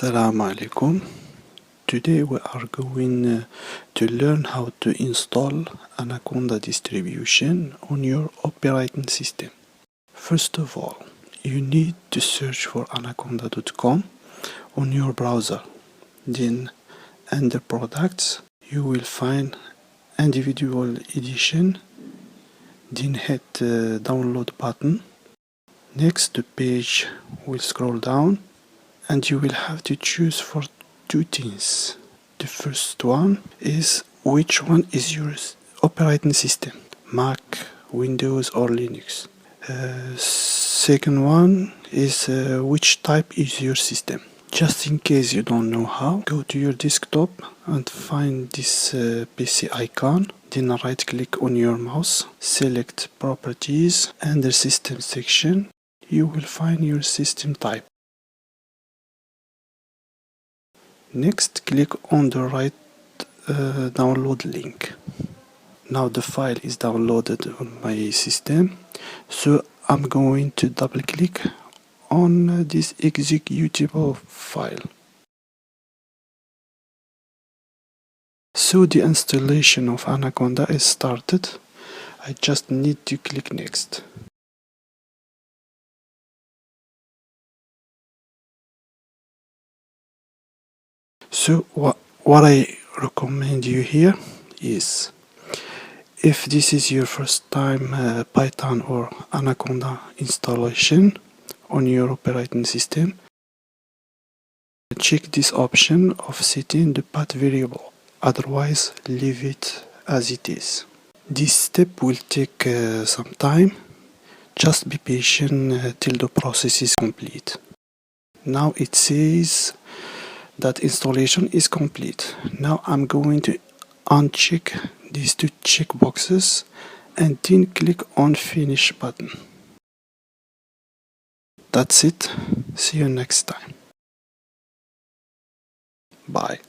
Assalamu alaikum. Today we are going to learn how to install Anaconda distribution on your operating system. First of all, you need to search for anaconda.com on your browser. Then under products, you will find individual edition. Then hit the download button. Next, the page will scroll down and you will have to choose for two things. The first one is which one is your operating system, Mac, Windows or Linux. Second one is which type is your system. Just in case you don't know how, go to your desktop and find this PC icon. Then right click on your mouse, select properties, and the system section. You will find your system type. Next, click on the right download link. Now the file is downloaded on my system, so I'm going to double click on this executable file. So the installation of Anaconda is started. I just need to click next. So what I recommend you here is, if this is your first time Python or Anaconda installation on your operating system, check this option of setting the path variable. Otherwise, leave it as it is. This step will take some time. Just be patient till the process is complete. Now it says that installation is complete. Now I'm going to uncheck these two checkboxes and then click on finish button. That's it. See you next time. Bye.